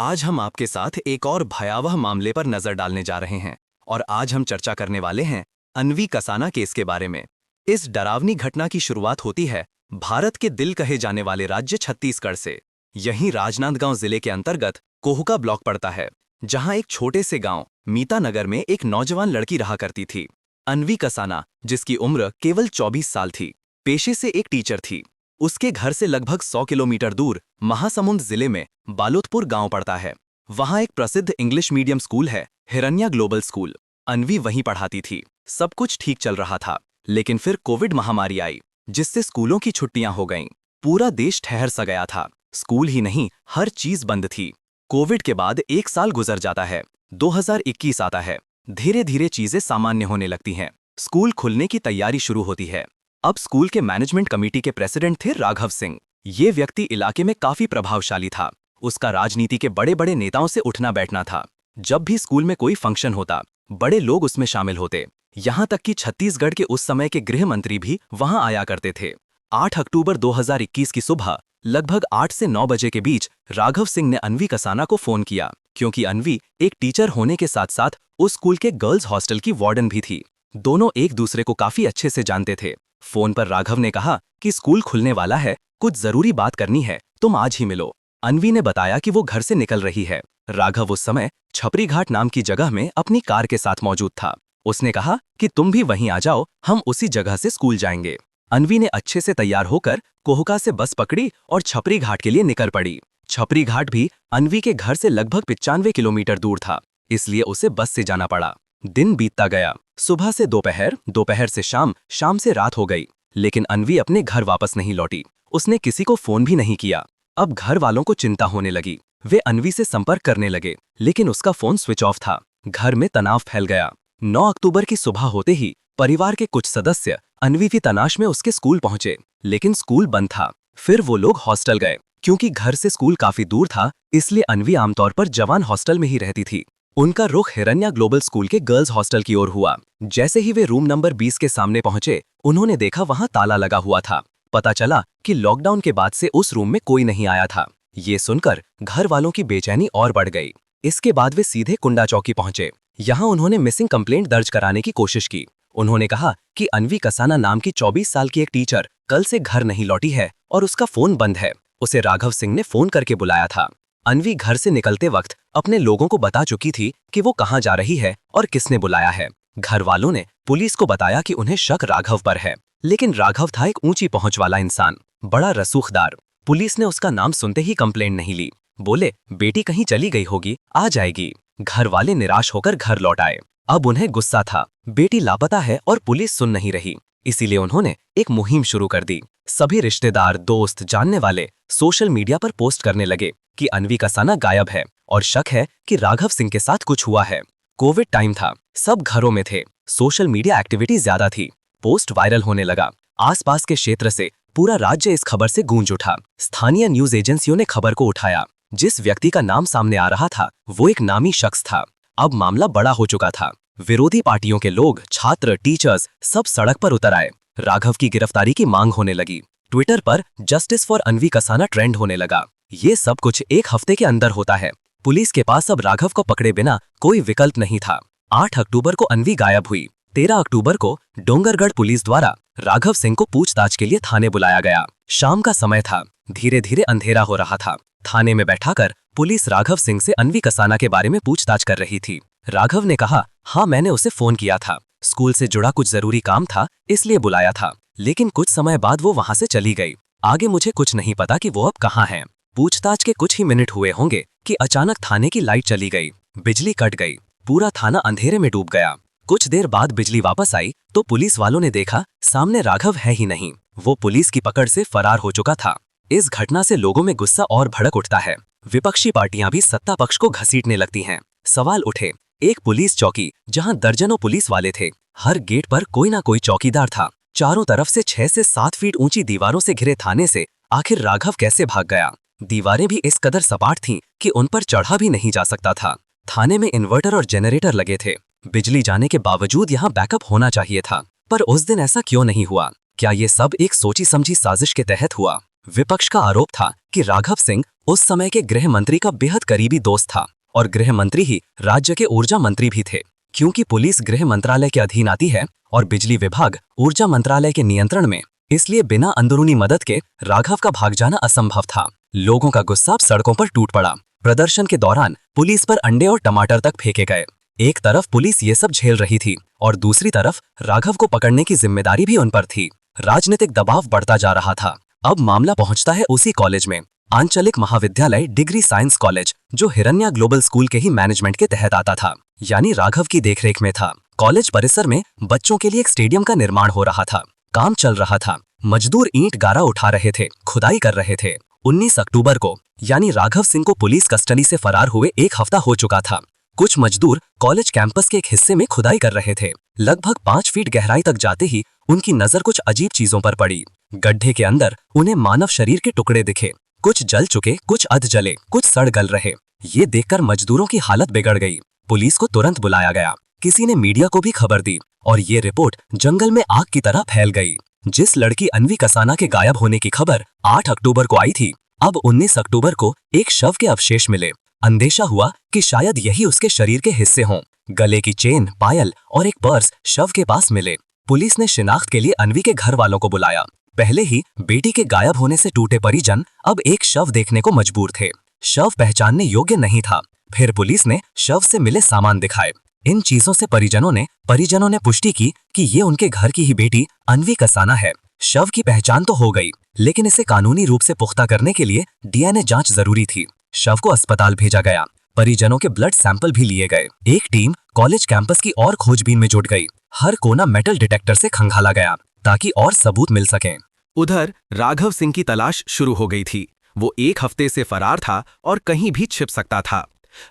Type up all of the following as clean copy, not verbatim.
आज हम आपके साथ एक और भयावह मामले पर नजर डालने जा रहे हैं और आज हम चर्चा करने वाले हैं अन्वी कसाना केस के बारे में। इस डरावनी घटना की शुरुआत होती है भारत के दिल कहे जाने वाले राज्य छत्तीसगढ़ से। यहीं राजनांदगांव जिले के अंतर्गत कोहुका ब्लॉक पड़ता है, जहां एक छोटे से गांव मीतानगर में एक नौजवान लड़की रहा करती थी, अन्वी कसाना, जिसकी उम्र केवल 24 साल थी। पेशे से एक टीचर थी। उसके घर से लगभग 100 किलोमीटर दूर महासमुंद जिले में बालोदपुर गांव पड़ता है। वहां एक प्रसिद्ध इंग्लिश मीडियम स्कूल है, हिरण्या ग्लोबल स्कूल। अन्वी वहीं पढ़ाती थी। सब कुछ ठीक चल रहा था, लेकिन फिर कोविड महामारी आई, जिससे स्कूलों की छुट्टियां हो गईं। पूरा देश ठहर सा गया था। स्कूल ही नहीं, हर चीज बंद थी। कोविड के बाद एक साल गुजर जाता है, 2021 आता है। धीरे धीरे चीजें सामान्य होने लगती हैं। स्कूल खुलने की तैयारी शुरू होती है। अब स्कूल के मैनेजमेंट कमेटी के प्रेसिडेंट थे राघव सिंह। ये व्यक्ति इलाके में काफी प्रभावशाली था। उसका राजनीति के बड़े बड़े नेताओं से उठना बैठना था। जब भी स्कूल में कोई फंक्शन होता, बड़े लोग उसमें शामिल होते। यहाँ तक कि छत्तीसगढ़ के उस समय के गृह मंत्री भी वहां आया करते थे। 8 अक्टूबर 2021 की सुबह लगभग 8 से 9 बजे के बीच राघव सिंह ने अन्वी कसाना को फोन किया, क्योंकि अन्वी एक टीचर होने के साथ साथ उस स्कूल के गर्ल्स हॉस्टल की वार्डन भी थी। दोनों एक दूसरे को काफी अच्छे से जानते थे। फोन पर राघव ने कहा कि स्कूल खुलने वाला है, कुछ जरूरी बात करनी है, तुम आज ही मिलो। अन्वी ने बताया कि वो घर से निकल रही है। राघव उस समय छपरी घाट नाम की जगह में अपनी कार के साथ मौजूद था। उसने कहा कि तुम भी वहीं आ जाओ, हम उसी जगह से स्कूल जाएंगे। अन्वी ने अच्छे से तैयार होकर कोहुका से बस पकड़ी और छपरी घाट के लिए निकल पड़ी। छपरी घाट भी अन्वी के घर से लगभग 95 किलोमीटर दूर था, इसलिए उसे बस से जाना पड़ा। दिन बीतता गया। सुबह से दोपहर, दोपहर से शाम, शाम से रात हो गई, लेकिन अन्वी अपने घर वापस नहीं लौटी। उसने किसी को फोन भी नहीं किया। अब घर वालों को चिंता होने लगी। वे अन्वी से संपर्क करने लगे, लेकिन उसका फोन स्विच ऑफ था। घर में तनाव फैल गया। 9 अक्टूबर की सुबह होते ही परिवार के कुछ सदस्य अन्वी की तलाश में उसके स्कूल पहुंचे, लेकिन स्कूल बंद था। फिर वो लोग हॉस्टल गए। क्योंकि घर से स्कूल काफी दूर था, इसलिए अन्वी आमतौर पर जवान हॉस्टल में ही रहती थी। उनका रुख हिरण्या ग्लोबल स्कूल के गर्ल्स हॉस्टल की ओर हुआ। जैसे ही वे रूम नंबर 20 के सामने पहुंचे, उन्होंने देखा वहां ताला लगा हुआ था। पता चला कि लॉकडाउन के बाद से उस रूम में कोई नहीं आया था। ये सुनकर घर वालों की बेचैनी और बढ़ गई। इसके बाद वे सीधे कुंडा चौकी पहुंचे। यहाँ उन्होंने मिसिंग कंप्लेंट दर्ज कराने की कोशिश की। उन्होंने कहा कि अन्वी कसाना नाम की 24 साल की एक टीचर कल से घर नहीं लौटी है और उसका फोन बंद है। उसे राघव सिंह ने फोन करके बुलाया था। अन्वी घर से निकलते वक्त अपने लोगों को बता चुकी थी कि वो कहाँ जा रही है और किसने बुलाया है। घर वालों ने पुलिस को बताया कि उन्हें शक राघव पर है, लेकिन राघव था एक ऊंची पहुंच वाला इंसान, बड़ा रसूखदार। पुलिस ने उसका नाम सुनते ही कंप्लेंट नहीं ली। बोले, बेटी कहीं चली गई होगी, आ जाएगी। घर वाले निराश होकर घर लौट आए। अब उन्हें गुस्सा था, बेटी लापता है और पुलिस सुन नहीं रही। इसीलिए उन्होंने एक मुहिम शुरू कर दी। सभी रिश्तेदार, दोस्त, जानने वाले सोशल मीडिया पर पोस्ट करने लगे कि अन्वी कसाना गायब है और शक है कि राघव सिंह के साथ कुछ हुआ है। कोविड टाइम था, सब घरों में थे, सोशल मीडिया एक्टिविटी ज्यादा थी। पोस्ट वायरल होने लगा। आसपास के क्षेत्र से पूरा राज्य इस खबर से गूंज उठा। स्थानीय न्यूज एजेंसियों ने खबर को उठाया। जिस व्यक्ति का नाम सामने आ रहा था, वो एक नामी शख्स था। अब मामला बड़ा हो चुका था। विरोधी पार्टियों के लोग, छात्र, टीचर्स सब सड़क पर उतर आए। राघव की गिरफ्तारी की मांग होने लगी। ट्विटर पर justice for Anvi Kasana trend होने लगा। ये सब कुछ एक हफ्ते के अंदर होता है। पुलिस के पास अब राघव को पकड़े बिना कोई विकल्प नहीं था। 8 अक्टूबर को अन्वी गायब हुई। 13 अक्टूबर को डोंगरगढ़ पुलिस द्वारा राघव सिंह को पूछताछ के लिए थाने बुलाया गया। शाम का समय था। धीरे धीरे अंधेरा हो रहा था। थाने में बैठाकर पुलिस राघव सिंह से अन्वी कसाना के बारे में पूछताछ कर रही थी। राघव ने कहा, हाँ, मैंने उसे फोन किया था, स्कूल से जुड़ा कुछ जरूरी काम था, इसलिए बुलाया था, लेकिन कुछ समय बाद वो वहां से चली गई। आगे मुझे कुछ नहीं पता कि वो अब कहाँ है। पूछताछ के कुछ ही मिनट हुए होंगे कि अचानक थाने की लाइट चली गई, बिजली कट गई, पूरा थाना अंधेरे में डूब गया। कुछ देर बाद बिजली वापस आई तो पुलिस वालों ने देखा सामने राघव है ही नहीं। वो पुलिस की पकड़ से फरार हो चुका था। इस घटना से लोगों में गुस्सा और भड़क उठता है। विपक्षी पार्टियां भी सत्ता पक्ष को घसीटने लगती हैं। सवाल उठे, एक पुलिस चौकी जहां दर्जनों पुलिस वाले थे, हर गेट पर कोई ना कोई चौकीदार था, चारों तरफ से 6 से 7 फीट ऊंची दीवारों से घिरे थाने से आखिर राघव कैसे भाग गया। दीवारें भी इस कदर सपाट थीं कि उन पर चढ़ा भी नहीं जा सकता था। थाने में इन्वर्टर और जनरेटर लगे थे। बिजली जाने के बावजूद यहाँ बैकअप होना चाहिए था, पर उस दिन ऐसा क्यों नहीं हुआ? क्या ये सब एक सोची समझी साजिश के तहत हुआ? विपक्ष का आरोप था कि राघव सिंह उस समय के गृह मंत्री का बेहद करीबी दोस्त था और गृह मंत्री ही राज्य के ऊर्जा मंत्री भी थे। क्योंकि पुलिस गृह मंत्रालय के अधीन आती है और बिजली विभाग ऊर्जा मंत्रालय के नियंत्रण में, इसलिए बिना अंदरूनी मदद के राघव का भाग जाना असंभव था। लोगों का गुस्सा सड़कों पर टूट पड़ा। प्रदर्शन के दौरान पुलिस पर अंडे और टमाटर तक फेंके गए। एक तरफ पुलिस ये सब झेल रही थी और दूसरी तरफ राघव को पकड़ने की जिम्मेदारी भी उन पर थी। राजनीतिक दबाव बढ़ता जा रहा था। अब मामला पहुंचता है उसी कॉलेज में, आंचलिक महाविद्यालय डिग्री साइंस कॉलेज, जो हिरण्या ग्लोबल स्कूल के ही मैनेजमेंट के तहत आता था, यानी राघव की देखरेख में था। कॉलेज परिसर में बच्चों के लिए एक स्टेडियम का निर्माण हो रहा था। काम चल रहा था। मजदूर ईंट गारा उठा रहे थे, खुदाई कर रहे थे। 19 अक्टूबर को यानी राघव सिंह को पुलिस कस्टडी से फरार हुए 1 हफ्ता हो चुका था। कुछ मजदूर कॉलेज कैंपस के एक हिस्से में खुदाई कर रहे थे। लगभग 5 फीट गहराई तक जाते ही उनकी नजर कुछ अजीब चीजों पर पड़ी। गड्ढे के अंदर उन्हें मानव शरीर के टुकड़े दिखे। कुछ जल चुके, कुछ अध जले, कुछ सड़ गल रहे। ये देखकर मजदूरों की हालत बिगड़ गई। पुलिस को तुरंत बुलाया गया। किसी ने मीडिया को भी खबर दी और ये रिपोर्ट जंगल में आग की तरह फैल गई। जिस लड़की अन्वी कसाना के गायब होने की खबर 8 अक्टूबर को आई थी, अब 19 अक्टूबर को एक शव के अवशेष मिले। अंदेशा हुआ कि शायद यही उसके शरीर के हिस्से हों। गले की चेन, पायल और एक पर्स शव के पास मिले। पुलिस ने शिनाख्त के लिए अन्वी के घर वालों को बुलाया। पहले ही बेटी के गायब होने से टूटे परिजन अब एक शव देखने को मजबूर थे। शव पहचानने योग्य नहीं था। फिर पुलिस ने शव से मिले सामान दिखाए। इन चीजों से परिजनों ने पुष्टि की कि ये उनके घर की ही बेटी अन्वी कसाना है। शव की पहचान तो हो गई, लेकिन इसे कानूनी रूप से पुख्ता करने के लिए डीएनए जांच जरूरी थी। शव को अस्पताल भेजा गया। परिजनों के ब्लड सैंपल भी लिए गए। एक टीम कॉलेज कैंपस की और खोजबीन में जुट गई। हर कोना मेटल डिटेक्टर से खंगाला गया ताकि और सबूत मिल सकें। उधर राघव सिंह की तलाश शुरू हो गई थी। वो 1 हफ्ते से फरार था और कहीं भी छिप सकता था।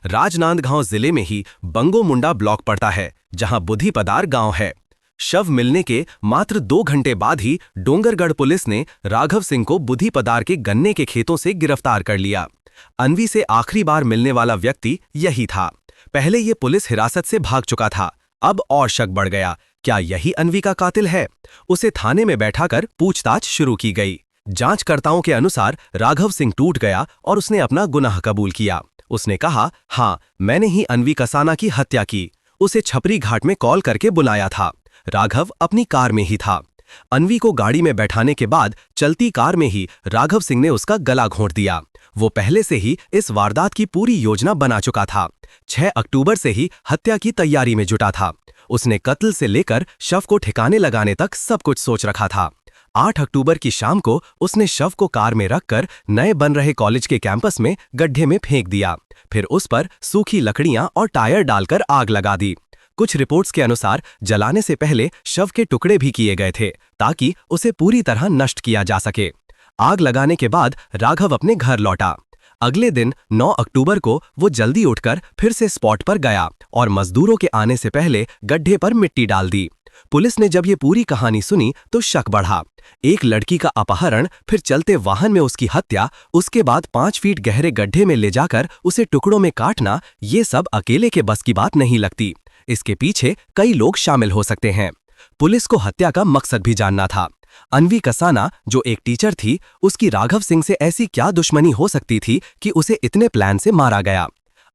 राजनांदगांव जिले में ही बंगो मुंडा ब्लॉक पड़ता है, जहां बुधिपदार गांव है। शव मिलने के मात्र 2 घंटे बाद ही डोंगरगढ़ पुलिस ने राघव सिंह को बुधिपदार के गन्ने के खेतों से गिरफ्तार कर लिया। अन्वी से आखिरी बार मिलने वाला व्यक्ति यही था। पहले ये पुलिस हिरासत से भाग चुका था। अब और शक बढ़ गया, क्या यही अन्वी का कातिल है? उसे थाने में बैठाकर पूछताछ शुरू की गई। जांचकर्ताओं के अनुसार राघव सिंह टूट गया और उसने अपना गुनाह कबूल किया। उसने कहा, हाँ, मैंने ही अन्वी कसाना की हत्या की। उसे छपरी घाट में कॉल करके बुलाया था। राघव अपनी कार में ही था। अन्वी को गाड़ी में बैठाने के बाद चलती कार में ही राघव सिंह ने उसका गला घोंट दिया। वो पहले से ही इस वारदात की पूरी योजना बना चुका था। 6 अक्टूबर से ही हत्या की तैयारी में जुटा था। उसने कत्ल से लेकर शव को ठिकाने लगाने तक सब कुछ सोच रखा था। 8 अक्टूबर की शाम को उसने शव को कार में रखकर नए बन रहे कॉलेज के कैंपस में गड्ढे में फेंक दिया। फिर उस पर सूखी लकड़ियां और टायर डालकर आग लगा दी। कुछ रिपोर्ट्स के अनुसार जलाने से पहले शव के टुकड़े भी किए गए थे ताकि उसे पूरी तरह नष्ट किया जा सके। आग लगाने के बाद राघव अपने घर लौटा। अगले दिन 9 अक्टूबर को वो जल्दी उठकर फिर से स्पॉट पर गया और मजदूरों के आने से पहले गड्ढे पर मिट्टी डाल दी। पुलिस ने जब ये पूरी कहानी सुनी तो शक बढ़ा। एक लड़की का अपहरण, फिर चलते वाहन में उसकी हत्या, उसके बाद 5 फीट गहरे गड्ढे में ले जाकर उसे टुकड़ों में काटना, ये सब अकेले के बस की बात नहीं लगती। इसके पीछे कई लोग शामिल हो सकते हैं। पुलिस को हत्या का मकसद भी जानना था। अन्वी कसाना, जो एक टीचर थी, उसकी राघव सिंह से ऐसी क्या दुश्मनी हो सकती थी कि उसे इतने प्लान से मारा गया।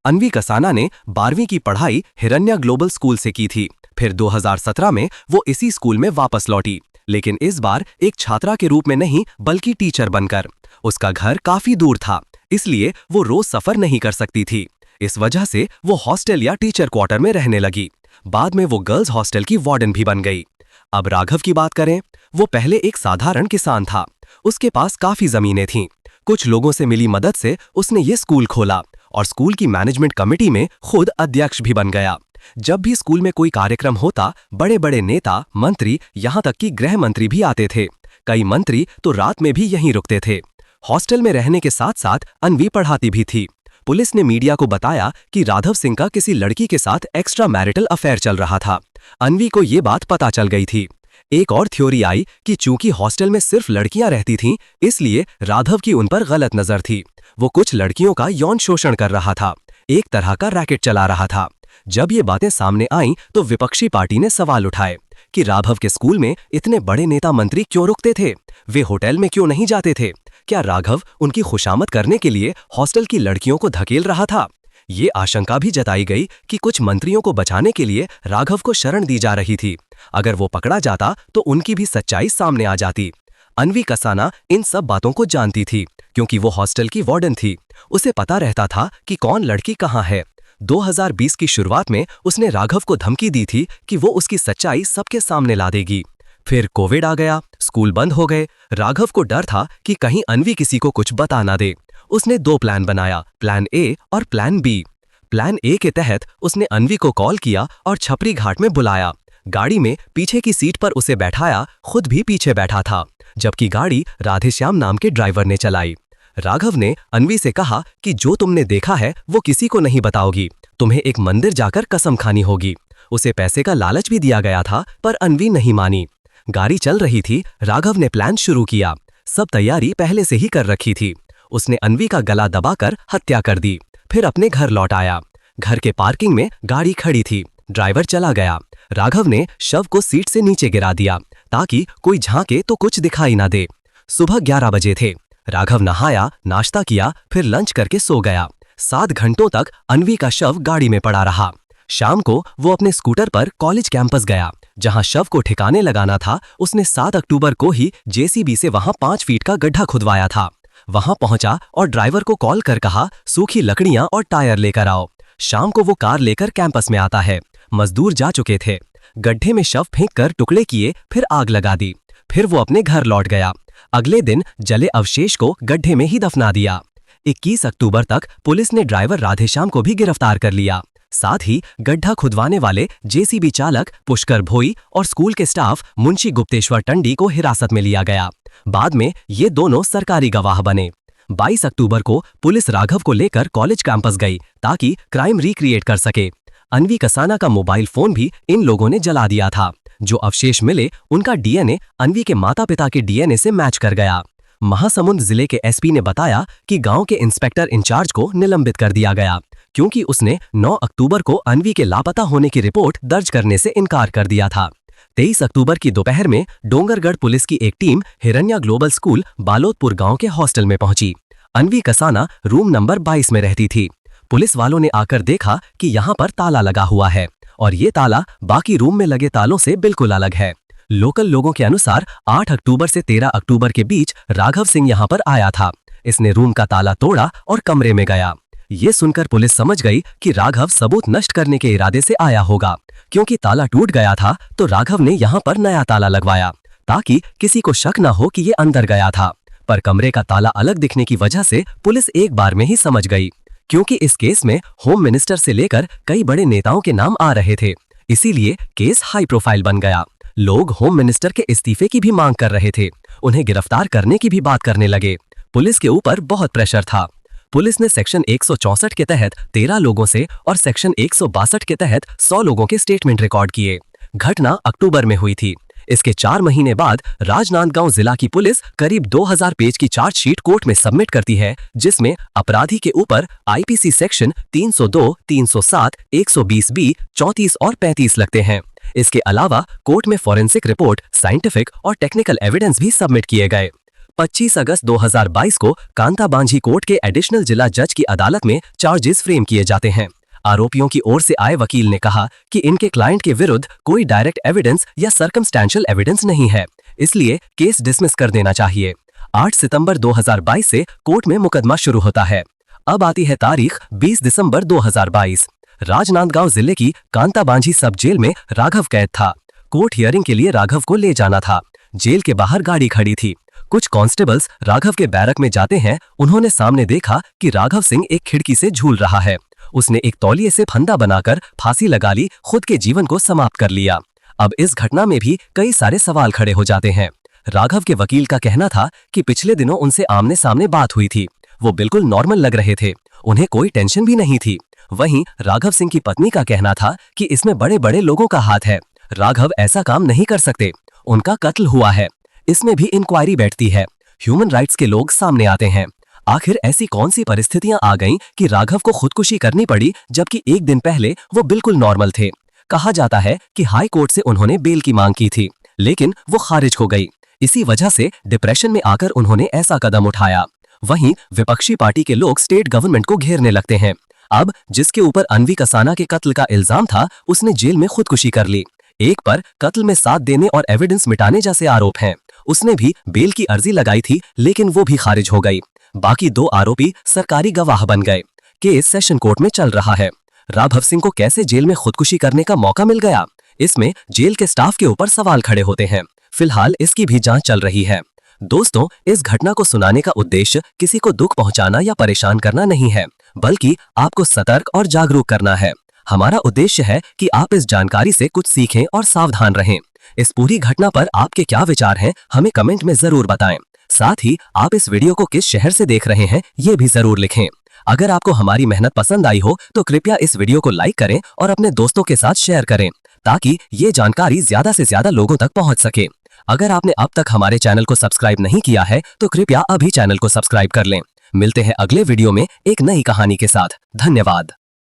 अन्वी कसाना ने 12वीं की पढ़ाई हिरण्या ग्लोबल स्कूल से की थी। फिर 2017 में वो इसी स्कूल में वापस लौटी, लेकिन इस बार एक छात्रा के रूप में नहीं बल्कि टीचर बनकर। उसका घर काफी दूर था, इसलिए वो रोज सफर नहीं कर सकती थी। इस वजह से वो हॉस्टल या टीचर क्वार्टर में रहने लगी। बाद में वो गर्ल्स हॉस्टल की वार्डन भी बन गई। अब राघव की बात करें, वो पहले एक साधारण किसान था। उसके पास काफी जमीनें थीं। कुछ लोगों से मिली मदद से उसने ये स्कूल खोला और स्कूल की मैनेजमेंट कमेटी में खुद अध्यक्ष भी बन गया। जब भी स्कूल में कोई कार्यक्रम होता, बड़े बड़े नेता, मंत्री, यहाँ तक कि गृह मंत्री भी आते थे। कई मंत्री तो रात में भी यहीं रुकते थे। हॉस्टल में रहने के साथ साथ अन्वी पढ़ाती भी थी। पुलिस ने मीडिया को बताया कि राघव सिंह का किसी लड़की के साथ एक्स्ट्रा मैरिटल अफेयर चल रहा था। अन्वी को ये बात पता चल गई थी। एक और थ्योरी आई कि चूंकि हॉस्टल में सिर्फ लड़कियां रहती थीं, इसलिए राघव की उन पर गलत नजर थी। वो कुछ लड़कियों का यौन शोषण कर रहा था, एक तरह का रैकेट चला रहा था। जब ये बातें सामने आईं तो विपक्षी पार्टी ने सवाल उठाए कि राघव के स्कूल में इतने बड़े नेता मंत्री क्यों रुकते थे, वे होटल में क्यों नहीं जाते थे, क्या राघव उनकी खुशामद करने के लिए हॉस्टल की लड़कियों को धकेल रहा था? ये आशंका भी जताई गई कि कुछ मंत्रियों को बचाने के लिए राघव को शरण दी जा रही थी। अगर वो पकड़ा जाता तो उनकी भी सच्चाई सामने आ जाती। अन्वी कसाना इन सब बातों को जानती थी क्योंकि वो हॉस्टल की वार्डन थी। उसे पता रहता था कि कौन लड़की कहाँ है। 2020 की शुरुआत में उसने राघव को धमकी दी थी कि वो उसकी सच्चाई सबके सामने ला देगी। फिर कोविड आ गया, स्कूल बंद हो गए। राघव को डर था कि कहीं अन्वी किसी को कुछ बता ना दे। उसने 2 प्लान बनाया, प्लान ए और प्लान बी। प्लान ए के तहत उसने अन्वी को कॉल किया और छपरी घाट में बुलाया। गाड़ी में पीछे की सीट पर उसे बैठाया, खुद भी पीछे बैठा था, जबकि गाड़ी राधेश्याम नाम के ड्राइवर ने चलाई। राघव ने अन्वी से कहा कि जो तुमने देखा है वो किसी को नहीं बताओगी, तुम्हें एक मंदिर जाकर कसम खानी होगी। उसे पैसे का लालच भी दिया गया था, पर अन्वी नहीं मानी। गाड़ी चल रही थी, राघव ने प्लान शुरू किया। सब तैयारी पहले से ही कर रखी थी। उसने अन्वी का गला दबाकर हत्या कर दी, फिर अपने घर लौट आया। घर के पार्किंग में गाड़ी खड़ी थी, ड्राइवर चला गया। राघव ने शव को सीट से नीचे गिरा दिया ताकि कोई झांके तो कुछ दिखाई ना दे। सुबह 11 बजे थे। राघव नहाया, नाश्ता किया, फिर लंच करके सो गया। 7 घंटों तक अन्वी का शव गाड़ी में पड़ा रहा। शाम को वो अपने स्कूटर पर कॉलेज कैंपस गया। जहां शव को ठिकाने लगाना था, उसने 7 अक्टूबर को ही जेसीबी से वहां 5 फीट का गड्ढा खुदवाया था। वहां पहुंचा और ड्राइवर को कॉल कर कहा, सूखी लकड़ियां और टायर लेकर आओ। शाम को वो कार लेकर कैंपस में आता है। मजदूर जा चुके थे। गड्ढे में शव फेंक कर टुकड़े किए, फिर आग लगा दी। फिर वो अपने घर लौट गया। अगले दिन जले अवशेष को गड्ढे में ही दफना दिया। 21 अक्टूबर तक पुलिस ने ड्राइवर राधेश्याम को भी गिरफ्तार कर लिया। साथ ही गड्ढा खुदवाने वाले जेसीबी चालक पुष्कर भोई और स्कूल के स्टाफ मुंशी गुप्तेश्वर टंडी को हिरासत में लिया गया। बाद में ये दोनों सरकारी गवाह बने। 22 अक्टूबर को पुलिस राघव को लेकर कॉलेज कैंपस गई ताकि क्राइम रिक्रिएट कर सके। अन्वी कसाना का मोबाइल फोन भी इन लोगों ने जला दिया था। जो अवशेष मिले उनका डीएनए अन्वी के माता पिता के डीएनए से मैच कर गया। महासमुंद जिले के एसपी ने बताया कि गांव के इंस्पेक्टर इंचार्ज को निलंबित कर दिया गया क्योंकि उसने 9 अक्टूबर को अन्वी के लापता होने की रिपोर्ट दर्ज करने से इनकार कर दिया था। 23 अक्टूबर की दोपहर में डोंगरगढ़ पुलिस की एक टीम हिरण्या ग्लोबल स्कूल बालोदपुर गांव के हॉस्टल में पहुंची। अन्वी कसाना रूम नंबर 22 में रहती थी। पुलिस वालों ने आकर देखा कि यहाँ पर ताला लगा हुआ है और ये ताला बाकी रूम में लगे तालों से बिल्कुल अलग है। लोकल लोगों के अनुसार 8 अक्टूबर से 13 अक्टूबर के बीच राघव सिंह यहाँ पर आया था। इसने रूम का ताला तोड़ा और कमरे में गया। ये सुनकर पुलिस समझ गई कि राघव सबूत नष्ट करने के इरादे से आया होगा। क्योंकि ताला टूट गया था तो राघव ने यहाँ पर नया ताला लगवाया ताकि किसी को शक न हो कि ये अंदर गया था। पर कमरे का ताला अलग दिखने की वजह से पुलिस एक बार में ही समझ गई, क्योंकि इस केस में होम मिनिस्टर से लेकर कई बड़े नेताओं के नाम आ रहे थे। इसीलिए केस हाई प्रोफाइल बन गया। लोग होम मिनिस्टर के इस्तीफे की भी मांग कर रहे थे। उन्हें गिरफ्तार करने की भी बात करने लगे। पुलिस के ऊपर बहुत प्रेशर था। पुलिस ने सेक्शन 164 के तहत 13 लोगों से और सेक्शन 162 के तहत 100 लोगों के स्टेटमेंट रिकॉर्ड किए। घटना अक्टूबर में हुई थी। इसके 4 महीने बाद राजनांदगांव जिला की पुलिस करीब 2000 पेज की चार्जशीट कोर्ट में सबमिट करती है, जिसमें अपराधी के ऊपर आईपीसी सेक्शन 302, 307, 120B, 34 और 35 लगते हैं। इसके अलावा कोर्ट में फॉरेंसिक रिपोर्ट, साइंटिफिक और टेक्निकल एविडेंस भी सबमिट किए गए। 25 अगस्त 2022 को कांताबांझी कोर्ट के एडिशनल जिला जज की अदालत में चार्जेस फ्रेम किए जाते हैं। आरोपियों की ओर से आए वकील ने कहा कि इनके क्लाइंट के विरुद्ध कोई डायरेक्ट एविडेंस या सर्कमस्टेंशियल एविडेंस नहीं है, इसलिए केस डिसमिस कर देना चाहिए। 8 सितंबर 2022 से कोर्ट में मुकदमा शुरू होता है। अब आती है तारीख 20 दिसंबर 2022। राजनांदगांव जिले की कांताबांझी सब जेल में राघव कैद था। कोर्ट हियरिंग के लिए राघव को ले जाना था। जेल के बाहर गाड़ी खड़ी थी। कुछ कांस्टेबल्स राघव के बैरक में जाते हैं। उन्होंने सामने देखा कि राघव सिंह एक खिड़की से झूल रहा है। उसने एक तौलिए से फंदा बनाकर फांसी लगा ली, खुद के जीवन को समाप्त कर लिया। अब इस घटना में भी कई सारे सवाल खड़े हो जाते हैं। राघव के वकील का कहना था कि पिछले दिनों उनसे आमने सामने बात हुई थी। वो बिल्कुल नॉर्मल लग रहे थे, उन्हें कोई टेंशन भी नहीं थी। वहीं राघव सिंह की पत्नी का कहना था कि इसमें बड़े बड़े लोगों का हाथ है, राघव ऐसा काम नहीं कर सकते, उनका कत्ल हुआ है। इसमें भी इंक्वायरी बैठती है। ह्यूमन राइट्स के लोग सामने आते हैं। आखिर ऐसी कौन सी परिस्थितियां आ गईं कि राघव को खुदकुशी करनी पड़ी, जबकि एक दिन पहले वो बिल्कुल नॉर्मल थे। कहा जाता है कि हाई कोर्ट से उन्होंने बेल की मांग की थी, लेकिन वो खारिज हो गई। इसी वजह से डिप्रेशन में आकर उन्होंने ऐसा कदम उठाया। वहीं विपक्षी पार्टी के लोग स्टेट गवर्नमेंट को घेरने लगते हैं। अब जिसके ऊपर अन्वी कसाना के कत्ल का इल्जाम था, उसने जेल में खुदकुशी कर ली। एक पर कत्ल में साथ देने और एविडेंस मिटाने जैसे आरोप हैं। उसने भी बेल की अर्जी लगाई थी, लेकिन वो भी खारिज हो गई। बाकी 2 आरोपी सरकारी गवाह बन गए। केस सेशन कोर्ट में चल रहा है। राघव सिंह को कैसे जेल में खुदकुशी करने का मौका मिल गया, इसमें जेल के स्टाफ के ऊपर सवाल खड़े होते हैं। फिलहाल इसकी भी जांच चल रही है। दोस्तों, इस घटना को सुनाने का उद्देश्य किसी को दुख पहुंचाना या परेशान करना नहीं है, बल्कि आपको सतर्क और जागरूक करना है। हमारा उद्देश्य है कि आप इस जानकारी से कुछ सीखें और सावधान रहें। इस पूरी घटना पर आपके क्या विचार हैं, हमें कमेंट में जरूर बताएं। साथ ही आप इस वीडियो को किस शहर से देख रहे हैं, ये भी जरूर लिखें। अगर आपको हमारी मेहनत पसंद आई हो तो कृपया इस वीडियो को लाइक करें और अपने दोस्तों के साथ शेयर करें, ताकि ये जानकारी ज्यादा से ज्यादा लोगों तक पहुंच सके। अगर आपने अब तक हमारे चैनल को सब्सक्राइब नहीं किया है तो कृपया अभी चैनल को सब्सक्राइब कर लें। मिलते हैं अगले वीडियो में एक नई कहानी के साथ। धन्यवाद।